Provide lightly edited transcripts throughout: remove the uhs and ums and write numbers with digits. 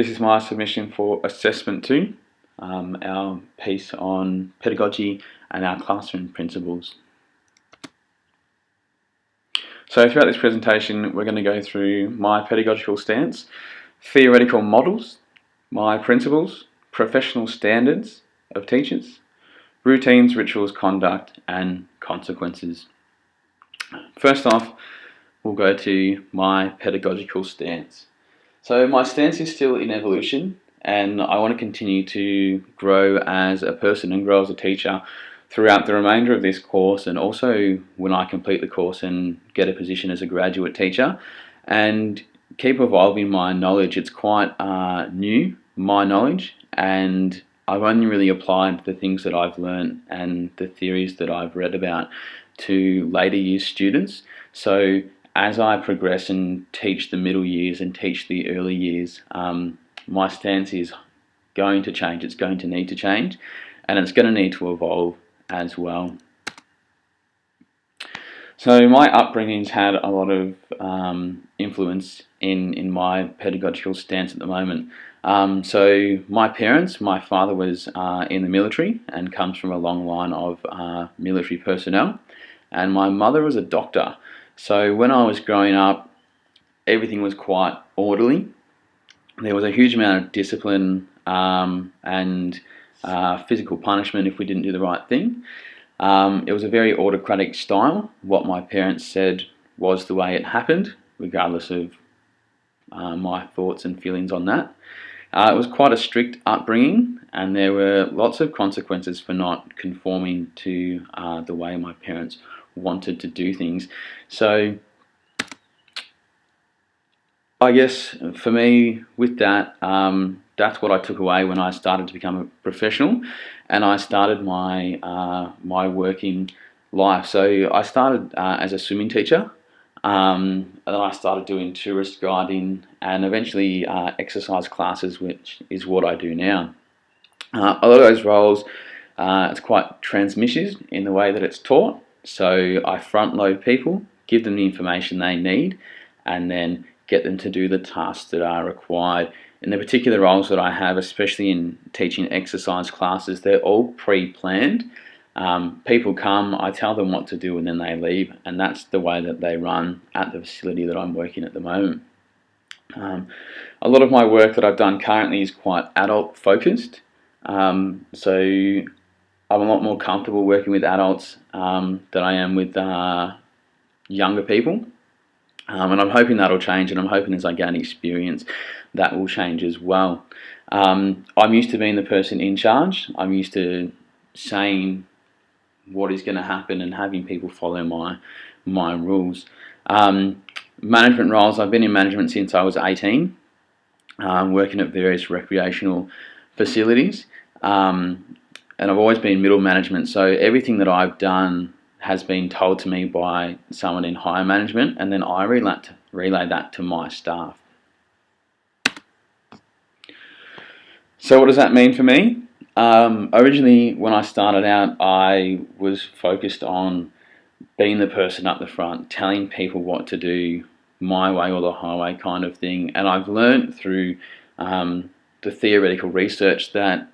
This is my submission for Assessment 2, our piece on pedagogy and our classroom principles. So throughout this presentation we're going to go through my pedagogical stance, theoretical models, my principles, professional standards of teachers, routines, rituals, conduct and consequences. First off, we'll go to my pedagogical stance. So my stance is still in evolution, and I want to continue to grow as a person and grow as a teacher throughout the remainder of this course, and also when I complete the course and get a position as a graduate teacher, and keep evolving my knowledge. It's quite new, my knowledge, and I've only really applied the things that I've learned and the theories that I've read about to later years students. So as I progress and teach the middle years and teach the early years, my stance is going to change. It's going to need to change, and it's going to need to evolve as well. So my upbringing's had a lot of influence in my pedagogical stance at the moment. So my parents, my father was in the military and comes from a long line of military personnel, and my mother was a doctor. So when I was growing up, everything was quite orderly. There was a huge amount of discipline and physical punishment if we didn't do the right thing. It was a very autocratic style. What my parents said was the way it happened, regardless of my thoughts and feelings on that. It was quite a strict upbringing, and there were lots of consequences for not conforming to the way my parents wanted to do things. So I guess for me with that, that's what I took away when I started to become a professional and I started my my working life. So I started as a swimming teacher, and then I started doing tourist guiding and eventually exercise classes, which is what I do now. A lot of those roles, it's quite transmissive in the way that it's taught. So I front load people, give them the information they need, and then get them to do the tasks that are required. In the particular roles that I have, especially in teaching exercise classes, they're all pre-planned. People come, I tell them what to do, and then they leave, and that's the way that they run at the facility that I'm working at the moment. A lot of my work that I've done currently is quite adult focused, so I'm a lot more comfortable working with adults than I am with younger people, and I'm hoping that'll change, and I'm hoping as I gain experience that will change as well. I'm used to being the person in charge. I'm used to saying what is going to happen and having people follow my rules. Management roles, I've been in management since I was 18, working at various recreational facilities. And I've always been middle management, so everything that I've done has been told to me by someone in higher management, and then I relay that to my staff. So what does that mean for me? Originally, when I started out, I was focused on being the person up the front, telling people what to do, my way or the highway kind of thing, and I've learned through the theoretical research that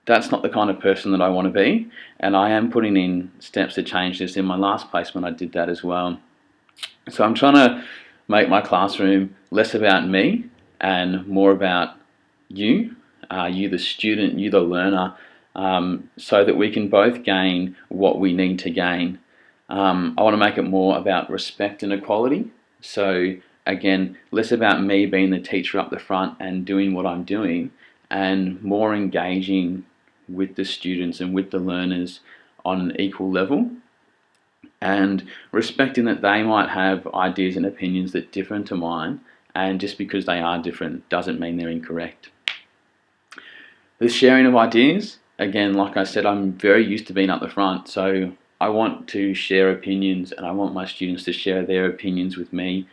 that's not the kind of person that I want to be, and I am putting in steps to change this. In my last placement I did that as well. So I'm trying to make my classroom less about me and more about you, you the student, you the learner, so that we can both gain what we need to gain. I want to make it more about respect and equality. So again, less about me being the teacher up the front and doing what I'm doing, and more engaging with the students and with the learners on an equal level, and respecting that they might have ideas and opinions that differ to mine, and just because they are different doesn't mean they're incorrect. The sharing of ideas, again, like I said, I'm very used to being up the front, so I want to share opinions, and I want my students to share their opinions with me,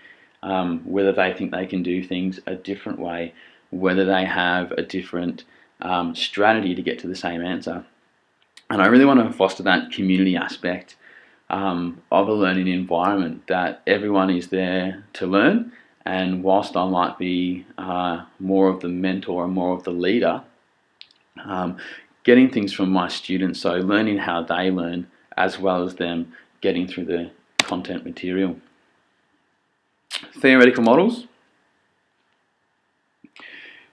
whether they think they can do things a different way, whether they have a different strategy to get to the same answer. And I really want to foster that community aspect of a learning environment, that everyone is there to learn And whilst I might be more of the mentor and more of the leader, getting things from my students, so learning how they learn as well as them getting through the content material. Theoretical models.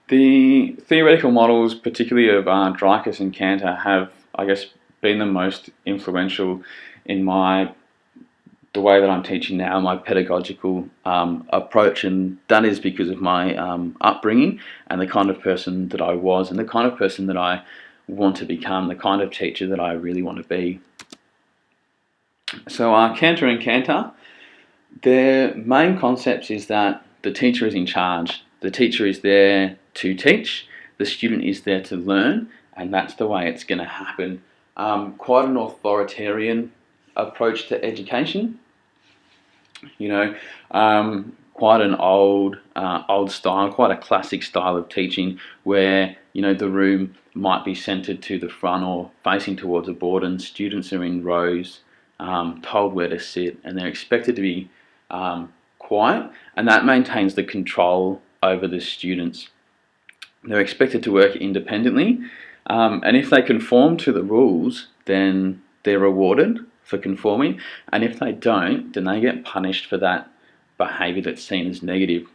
The theoretical models, particularly of Dreyfus and Cantor, have, I guess, been the most influential in the way that I'm teaching now, my pedagogical approach, and that is because of my upbringing and the kind of person that I was and the kind of person that I want to become, the kind of teacher that I really want to be. So Cantor and Cantor, their main concepts is that the teacher is in charge. The teacher is there to teach, the student is there to learn, and that's the way it's going to happen. Quite an authoritarian approach to education. Quite an old style, quite a classic style of teaching where, the room might be centered to the front or facing towards a board, and students are in rows, told where to sit, and they're expected to be quiet, and that maintains the control over the students. They're expected to work independently, and if they conform to the rules, then they're rewarded for conforming, and if they don't, then they get punished for that behaviour that's seen as negative.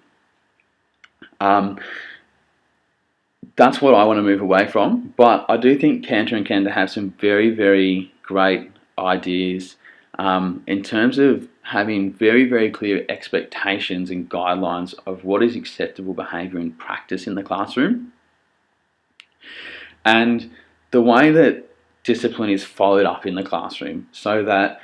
That's what I want to move away from, but I do think Cantor and Cantor have some very, very great ideas in terms of having very, very clear expectations and guidelines of what is acceptable behaviour in practice in the classroom, and the way that discipline is followed up in the classroom, so that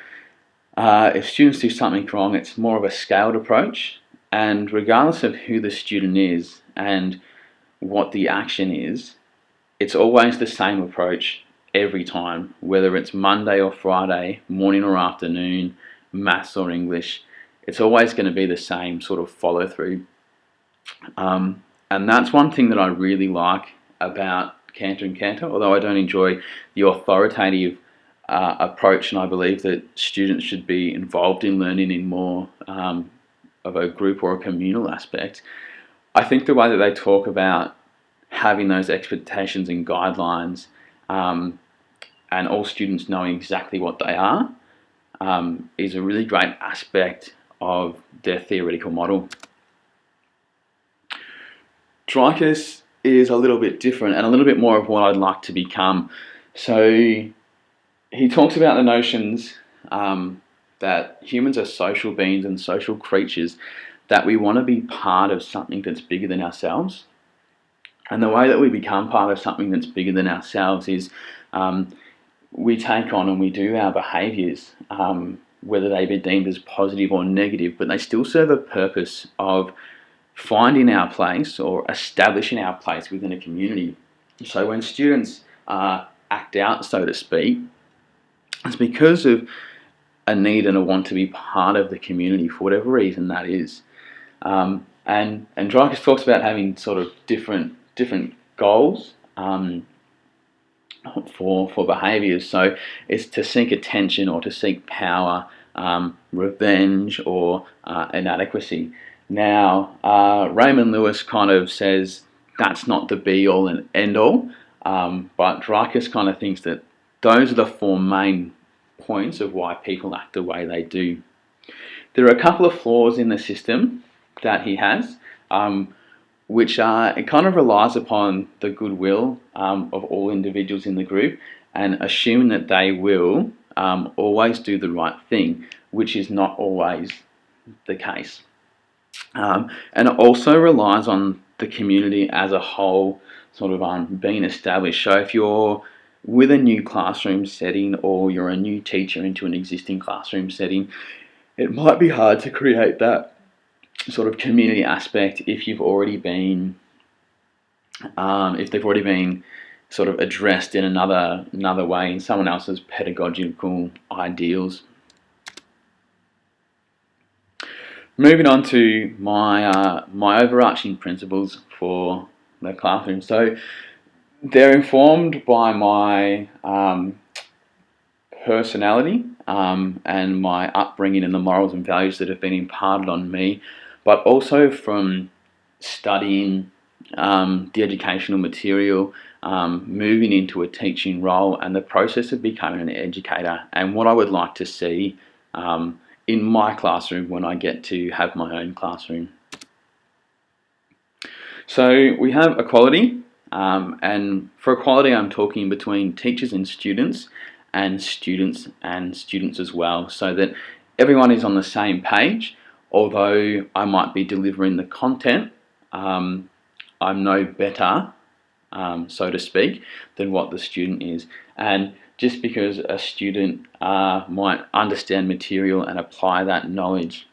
if students do something wrong, it's more of a scaled approach, and regardless of who the student is and what the action is, it's always the same approach every time, whether it's Monday or Friday, morning or afternoon, maths or English. It's always going to be the same sort of follow through. And that's one thing that I really like about Cantor and Cantor, although I don't enjoy the authoritative approach, and I believe that students should be involved in learning in more of a group or a communal aspect. I think the way that they talk about having those expectations and guidelines and all students knowing exactly what they are is a really great aspect of their theoretical model. Dreyfus is a little bit different and a little bit more of what I'd like to become. So he talks about the notions that humans are social beings and social creatures, that we want to be part of something that's bigger than ourselves. And the way that we become part of something that's bigger than ourselves is we take on and we do our behaviours, whether they be deemed as positive or negative, but they still serve a purpose of finding our place or establishing our place within a community. So when students act out, so to speak, it's because of a need and a want to be part of the community for whatever reason that is. And Dreyfus talks about having sort of different goals for behaviours. So it's to seek attention or to seek power, revenge, or inadequacy. Now, Raymond Lewis kind of says that's not the be-all and end-all, but Dreyfus kind of thinks that those are the four main points of why people act the way they do. There are a couple of flaws in the system that he has, which it kind of relies upon the goodwill of all individuals in the group and assuming that they will always do the right thing, which is not always the case. And it also relies on the community as a whole sort of being established. So if you're with a new classroom setting or you're a new teacher into an existing classroom setting, it might be hard to create that sort of community aspect if you've already been, if they've already been sort of addressed in another way in someone else's pedagogical ideals. Moving on to my overarching principles for the classroom. So they're informed by my personality and my upbringing and the morals and values that have been imparted on me but also from studying the educational material, moving into a teaching role, and the process of becoming an educator, and what I would like to see in my classroom when I get to have my own classroom. So we have equality, and for equality I'm talking between teachers and students students as well, so that everyone is on the same page. Although I might be delivering the content, I'm no better, so to speak, than what the student is. And just because a student might understand material and apply that knowledge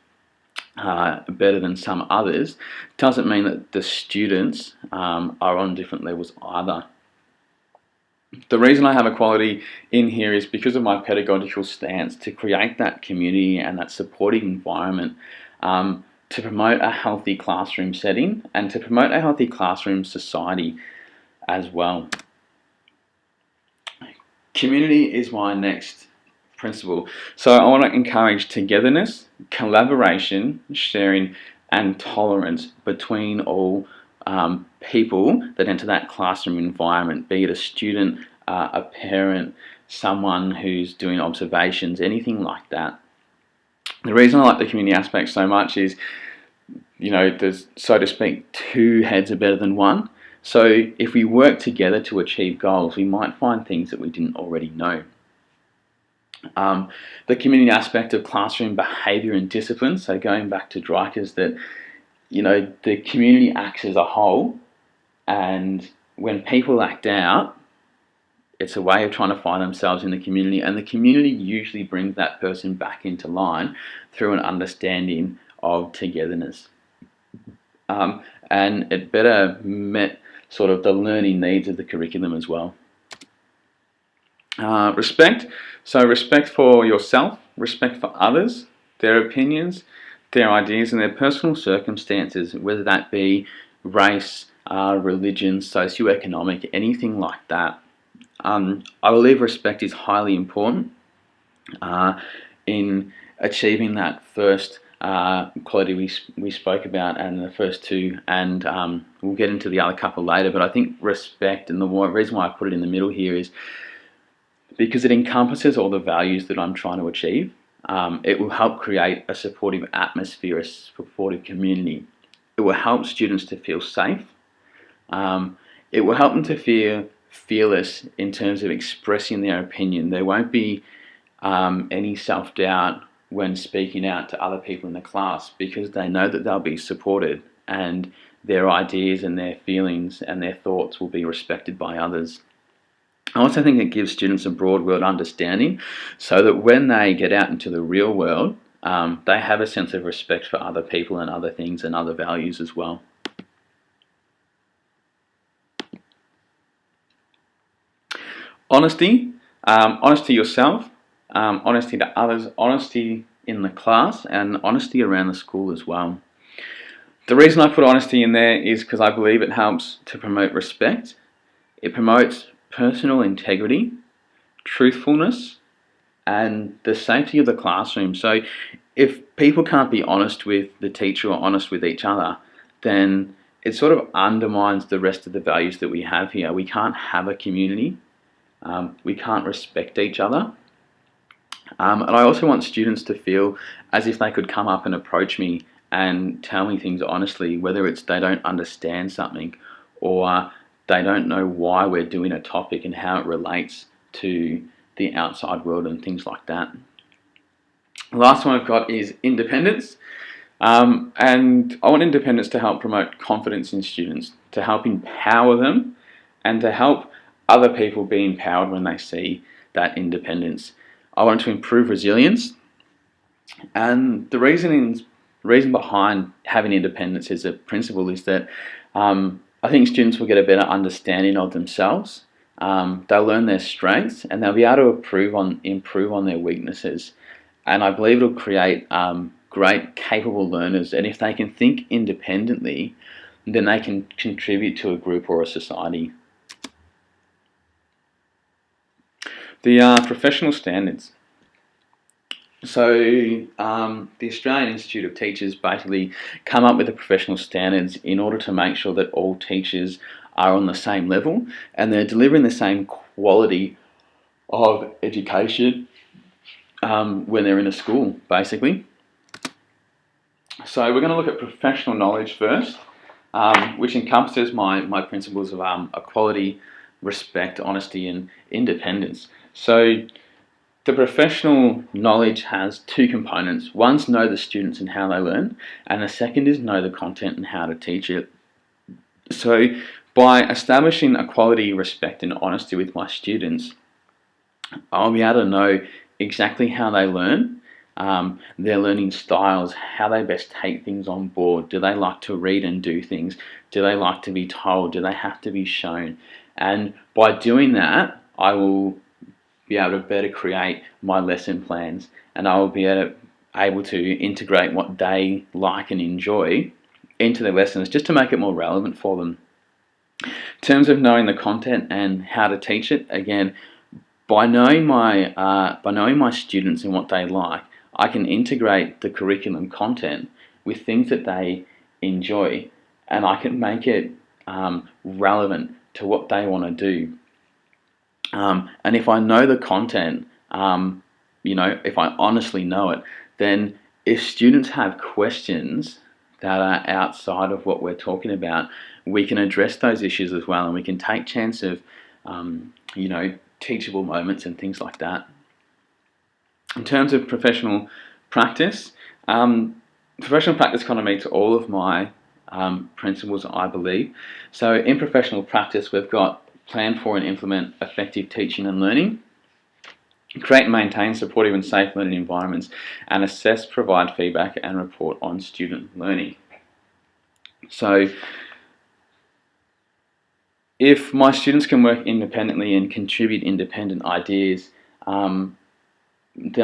better than some others, doesn't mean that the students are on different levels either. The reason I have equality in here is because of my pedagogical stance to create that community and that supportive environment, to promote a healthy classroom setting and to promote a healthy classroom society as well. Community is my next principle. So I want to encourage togetherness, collaboration, sharing, and tolerance between all people that enter that classroom environment, be it a student, a parent, someone who's doing observations, anything like that. The reason I like the community aspect so much is, there's, so to speak, two heads are better than one. So if we work together to achieve goals, we might find things that we didn't already know. The community aspect of classroom behaviour and discipline, so going back to Dreiker's, that the community acts as a whole, and when people act out, it's a way of trying to find themselves in the community, and the community usually brings that person back into line through an understanding of togetherness. And it better met sort of the learning needs of the curriculum as well. Respect. So respect for yourself, respect for others, their opinions, their ideas and their personal circumstances, whether that be race, religion, socioeconomic, anything like that. I believe respect is highly important in achieving that first quality we spoke about, and the first two, and we'll get into the other couple later, but I think respect, and the reason why I put it in the middle here is because it encompasses all the values that I'm trying to achieve. It will help create a supportive atmosphere, a supportive community. It will help students to feel safe. It will help them to feel fearless in terms of expressing their opinion. There won't be any self-doubt when speaking out to other people in the class, because they know that they'll be supported and their ideas and their feelings and their thoughts will be respected by others. I also think it gives students a broad world understanding, so that when they get out into the real world, they have a sense of respect for other people and other things and other values as well. Honesty, honesty yourself, honesty to others, honesty in the class, and honesty around the school as well. The reason I put honesty in there is because I believe it helps to promote respect. It promotes personal integrity, truthfulness, and the safety of the classroom. So if people can't be honest with the teacher or honest with each other, then it sort of undermines the rest of the values that we have here. We can't have a community. We can't respect each other. And I also want students to feel as if they could come up and approach me and tell me things honestly, whether it's they don't understand something or they don't know why we're doing a topic and how it relates to the outside world and things like that. The last one I've got is independence. And I want independence to help promote confidence in students, to help empower them, and to help other people be empowered when they see that independence. I want to improve resilience, and the reason behind having independence as a principle is that I think students will get a better understanding of themselves. They'll learn their strengths and they'll be able to improve on their weaknesses. And I believe it'll create great, capable learners. And if they can think independently, then they can contribute to a group or a society. The professional standards. So the Australian Institute of Teachers basically come up with the professional standards in order to make sure that all teachers are on the same level and they're delivering the same quality of education when they're in a school, basically. So we're going to look at professional knowledge first, which encompasses my principles of equality, respect, honesty, and independence. So the professional knowledge has two components. One's know the students and how they learn, and the second is know the content and how to teach it. So by establishing equality, respect, and honesty with my students, I'll be able to know exactly how they learn, their learning styles, how they best take things on board. Do they like to read and do things? Do they like to be told? Do they have to be shown? And by doing that, I will be able to better create my lesson plans, and I will be able to integrate what they like and enjoy into their lessons just to make it more relevant for them. In terms of knowing the content and how to teach it, again, by knowing my students and what they like, I can integrate the curriculum content with things that they enjoy, and I can make it relevant to what they want to do. And if I know the content, if I honestly know it, then if students have questions that are outside of what we're talking about, we can address those issues as well, and we can take chance of, teachable moments and things like that. In terms of professional practice, professional practice kind of meets all of my principles, I believe. So in professional practice, we've got plan for and implement effective teaching and learning, create and maintain supportive and safe learning environments, and assess, provide feedback, and report on student learning. So if my students can work independently and contribute independent ideas, then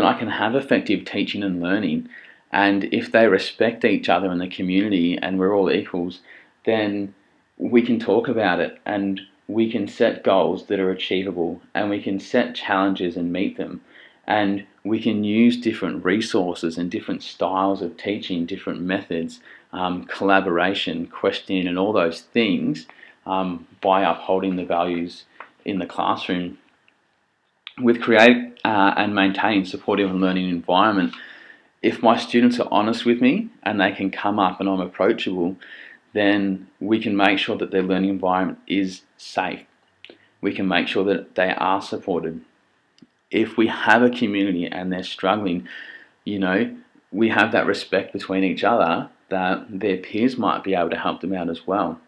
I can have effective teaching and learning. And if they respect each other in the community and we're all equals, then we can talk about it and we can set goals that are achievable, and we can set challenges and meet them. And we can use different resources and different styles of teaching, different methods, collaboration, questioning, and all those things by upholding the values in the classroom. With create and maintain supportive and learning environment, if my students are honest with me and they can come up and I'm approachable, then we can make sure that their learning environment is safe. We can make sure that they are supported. If we have a community and they're struggling, we have that respect between each other that their peers might be able to help them out as well.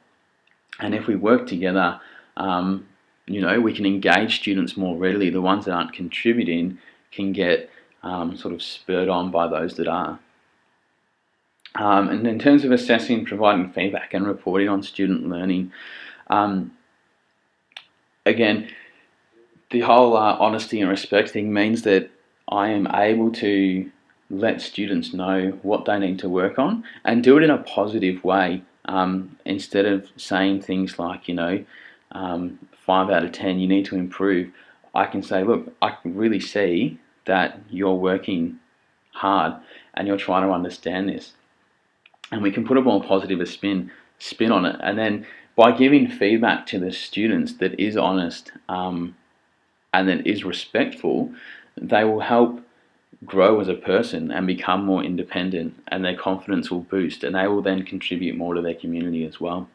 And if we work together, we can engage students more readily. The ones that aren't contributing can get sort of spurred on by those that are. And in terms of assessing, providing feedback, and reporting on student learning, again, the whole honesty and respect thing means that I am able to let students know what they need to work on and do it in a positive way, instead of saying things like, 5 out of 10, you need to improve. I can say, look, I can really see that you're working hard and you're trying to understand this. And we can put a more positive spin on it. And then by giving feedback to the students that is honest and that is respectful, they will help grow as a person and become more independent, and their confidence will boost, and they will then contribute more to their community as well.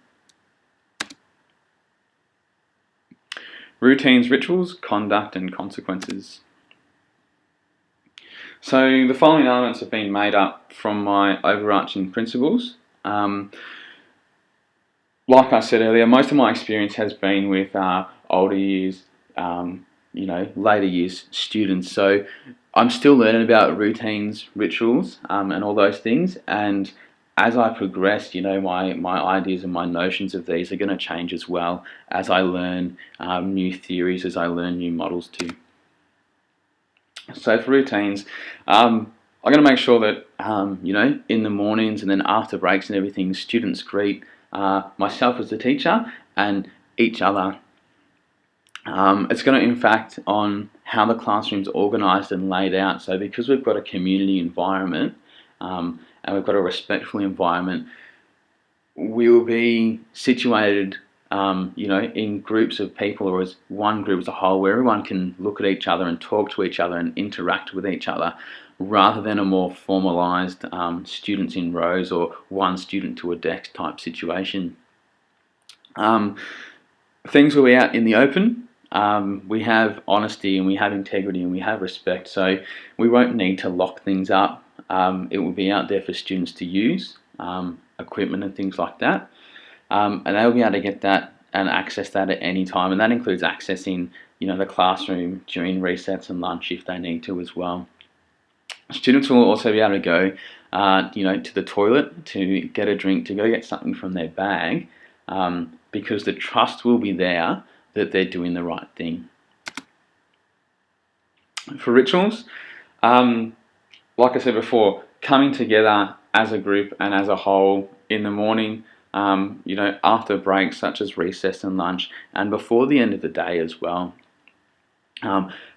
Routines, rituals, conduct, and consequences. So the following elements have been made up from my overarching principles. Like I said earlier, most of my experience has been with older years, later years students. So I'm still learning about routines, rituals, and all those things. And as I progress, my ideas and my notions of these are going to change as well as I learn new theories, as I learn new models too. So for routines, I'm going to make sure that, in the mornings and then after breaks and everything, students greet myself as the teacher and each other It's going to impact on how the classroom's organised and laid out. So because we've got a community environment and we've got a respectful environment, we will be situated, in groups of people or as one group as a whole, where everyone can look at each other and talk to each other and interact with each other, rather than a more formalised students in rows or one student to a desk type situation. Things will be out in the open. We have honesty and we have integrity and we have respect, so we won't need to lock things up. It will be out there for students to use, equipment and things like that, and they'll be able to get that and access that at any time, and that includes accessing the classroom during recess and lunch if they need to as well. Students will also be able to go to the toilet to get a drink, to go get something from their bag, because the trust will be there that they're doing the right thing. For rituals, like I said before, coming together as a group and as a whole in the morning, after breaks such as recess and lunch, and before the end of the day as well.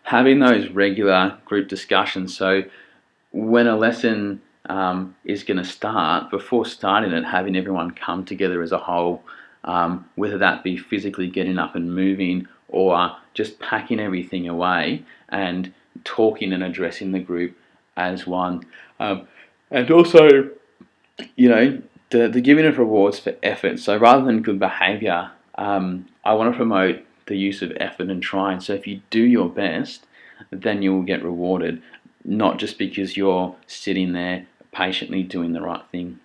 Having those regular group discussions, so when a lesson is going to start, before starting it, having everyone come together as a whole, whether that be physically getting up and moving or just packing everything away and talking and addressing the group as one. And also, the giving of rewards for effort. So rather than good behaviour, I want to promote the use of effort and trying. So if you do your best, then you will get rewarded, not just because you're sitting there patiently doing the right thing.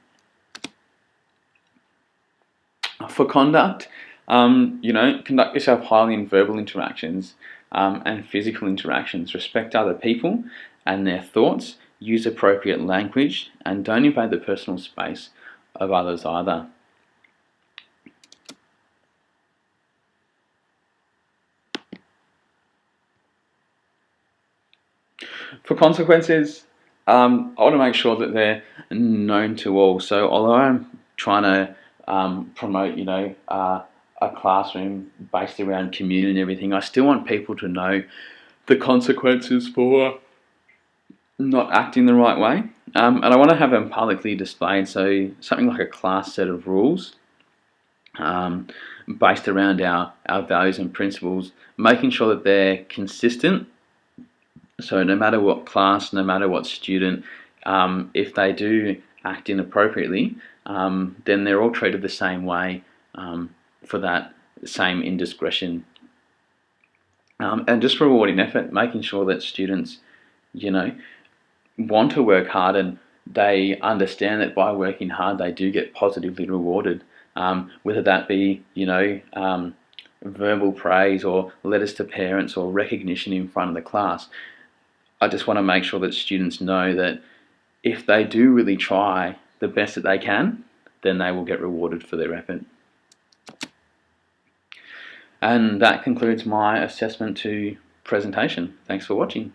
For conduct, conduct yourself highly in verbal interactions and physical interactions. Respect other people and their thoughts. Use appropriate language and don't invade the personal space of others either. For consequences, I want to make sure that they're known to all. So although I'm trying to promote, a classroom based around community and everything, I still want people to know the consequences for not acting the right way. And I want to have them publicly displayed, so something like a class set of rules based around our values and principles, making sure that they're consistent. So no matter what class, no matter what student, if they do act inappropriately, then they're all treated the same way for that same indiscretion. And just rewarding effort, making sure that students, want to work hard and they understand that by working hard they do get positively rewarded, whether that be, verbal praise or letters to parents or recognition in front of the class. I just want to make sure that students know that if they do really try the best that they can, then they will get rewarded for their effort. And that concludes my assessment to presentation. Thanks for watching.